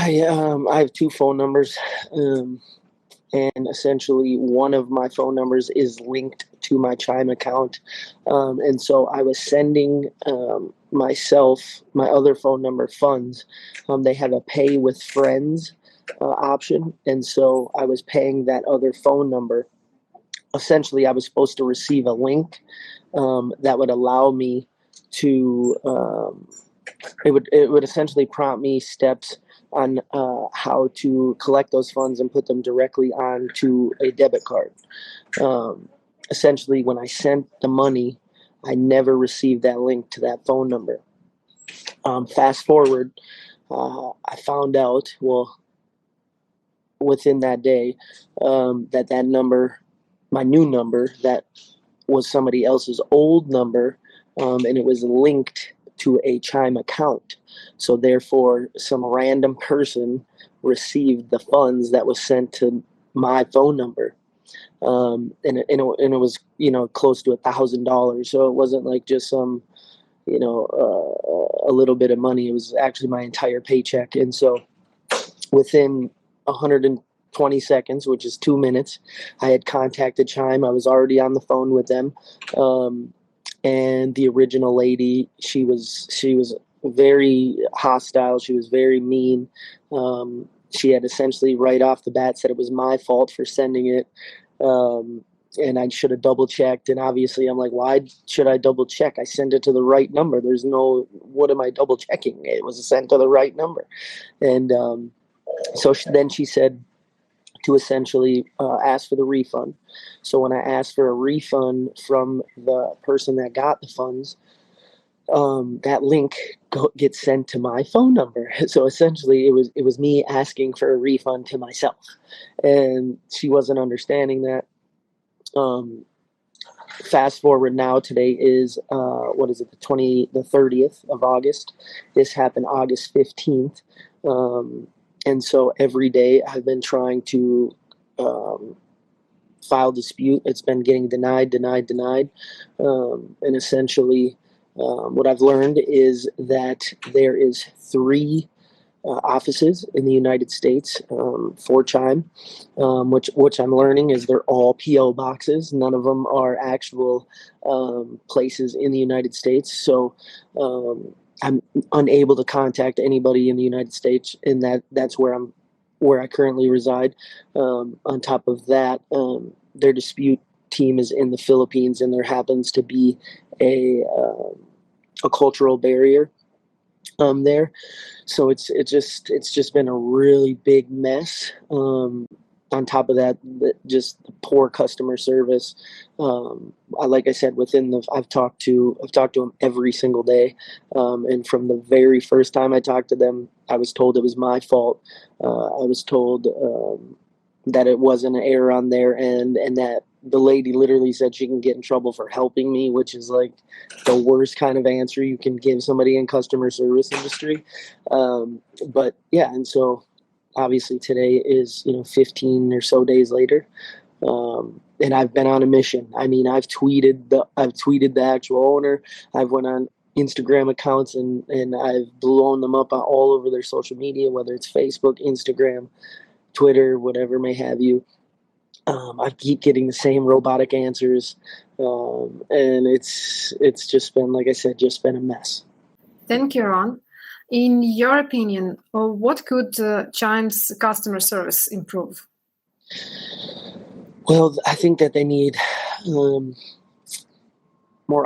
I have two phone numbers, um, and essentially one of my phone numbers is linked to my Chime account, and so I was sending myself my other phone number funds. They have a pay with friends option, and so I was paying that other phone number. Essentially, I was supposed to receive a link that would allow me to it would essentially prompt me steps on how to collect those funds and put them directly onto a debit card. Um, Essentially, when I sent the money, I never received that link to that phone number. Fast forward, I found out, well, within that day, that number, my new number, that was somebody else's old number, and it was linked to a Chime account. So therefore, some random person received the funds that was sent to my phone number, and it was close to $1,000. So it wasn't like just some a little bit of money. It was actually my entire paycheck, and so within 120 seconds, which is 2 minutes, I had contacted Chime. I was already on the phone with them. And the original lady, she was very hostile. She was very mean. She had essentially right off the bat said it was my fault for sending it. And I should have double checked. And obviously I'm like, why should I double check? I sent it to the right number. What am I double checking? It was sent to the right number. And so then she said to essentially ask for the refund. So when I asked for a refund from the person that got the funds, that link gets sent to my phone number. So essentially, it was me asking for a refund to myself, and she wasn't understanding that. Fast forward now, today is what is it, the 30th of August. This happened August 15th. And so every day I've been trying to file dispute. It's been getting denied. And essentially what I've learned is that there is three offices in the United States for Chime, which I'm learning is they're all PO boxes. None of them are actual places in the United States. So I'm unable to contact anybody in the United States, and that's where I currently reside. On top of that, their dispute team is in the Philippines, and there happens to be a cultural barrier there. So it's just been a really big mess. On top of that, just the poor customer service. Like I said, I've talked to them every single day, and from the very first time I talked to them, I was told it was my fault. I was told that it was an error on their end, and that the lady literally said she can get in trouble for helping me, which is like the worst kind of answer you can give somebody in customer service industry. But yeah, and so obviously today is 15 or so days later, and I've been on a mission. I mean, I've tweeted the actual owner. I've went on Instagram accounts and I've blown them up all over their social media, whether it's Facebook, Instagram, Twitter, whatever may have you. I keep getting the same robotic answers, and it's just been, like I said, just been a mess. Thank you, Ron. In your opinion, what could Chime's customer service improve? Well, I think that they need more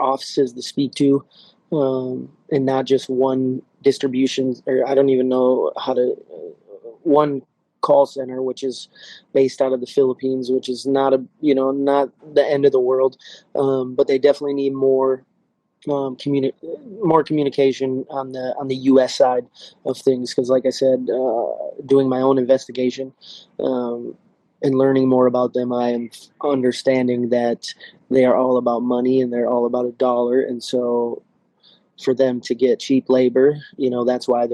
offices to speak to, and not just one distribution, or I don't even know how to, one call center, which is based out of the Philippines, which is not not the end of the world, but they definitely need more communication on the U.S. side of things, because like I said, doing my own investigation and learning more about them, I am understanding that they are all about money and they're all about a dollar, and so for them to get cheap labor, that's why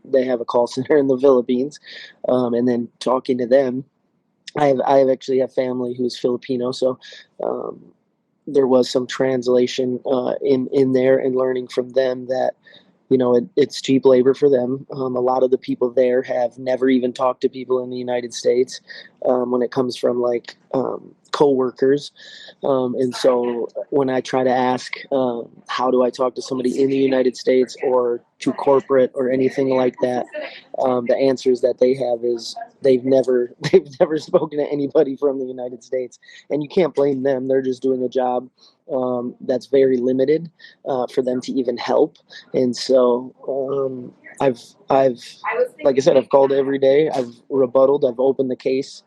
they have a call center in the Philippines. And then talking to them, I actually have family who's Filipino, so there was some translation in there, and learning from them that it's cheap labor for them. A lot of the people there have never even talked to people in the United States when it comes from like coworkers. And so when I try to ask, how do I talk to somebody in the United States or to corporate or anything like that, the answers that they have is they've never spoken to anybody from the United States, and you can't blame them. They're just doing a job that's very limited for them to even help. And so I've like I said, I've called every day. I've rebutted. I've opened the case.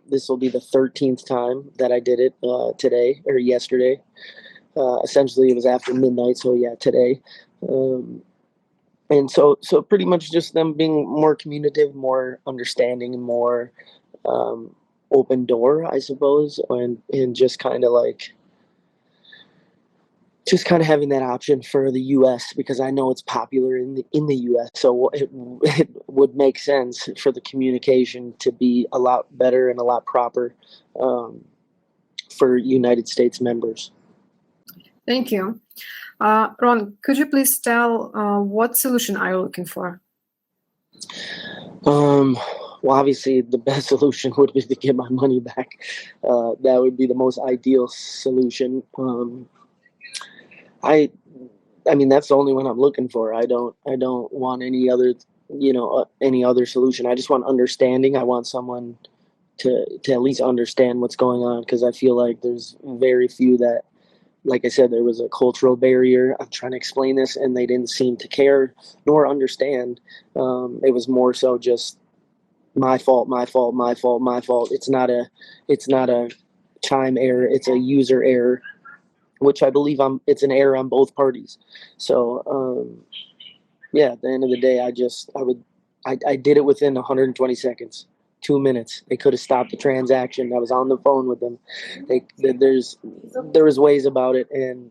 This will be the 13th time that I did it today or yesterday. Essentially, it was after midnight, so yeah, today. And so pretty much just them being more communicative, more understanding, and more open door, I suppose, and just kind of having that option for the U.S. because I know it's popular in the U.S. So it would make sense for the communication to be a lot better and a lot proper for United States members. Thank you. Ron, could you please tell what solution are you looking for? Well, obviously, the best solution would be to get my money back. That would be the most ideal solution. I mean, that's the only one I'm looking for. I don't want any other, any other solution. I just want understanding. I want someone to at least understand what's going on, because I feel like there's very few that, like I said, there was a cultural barrier. I'm trying to explain this, and they didn't seem to care nor understand. It was more so just my fault, my fault, my fault, my fault. It's not a Chime error. It's a user error, which I believe it's an error on both parties. So yeah, at the end of the day, I did it within 120 seconds, 2 minutes. They could have stopped the transaction. I was on the phone with them. There was ways about it, and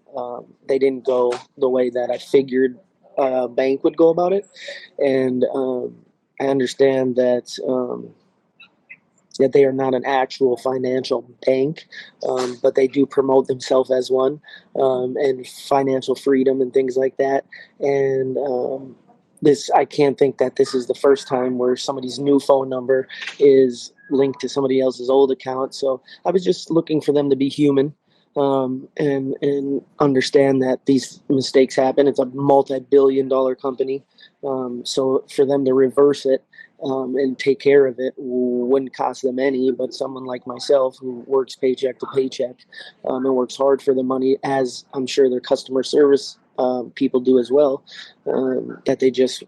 they didn't go the way that I figured a bank would go about it. And I understand that that they are not an actual financial bank, but they do promote themselves as one, and financial freedom and things like that. And I can't think that this is the first time where somebody's new phone number is linked to somebody else's old account. So I was just looking for them to be human, and understand that these mistakes happen. It's a multi-billion-dollar company, so for them to reverse it and take care of it wouldn't cost them any. But someone like myself who works paycheck to paycheck and works hard for the money, as I'm sure their customer service people do as well, that they just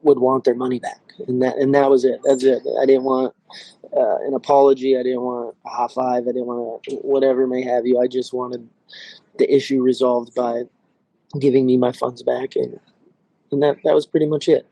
would want their money back, and that was it. That's it. I didn't want an apology. I didn't want a high five. I didn't want whatever may have you. I just wanted the issue resolved by giving me my funds back, and that was pretty much it.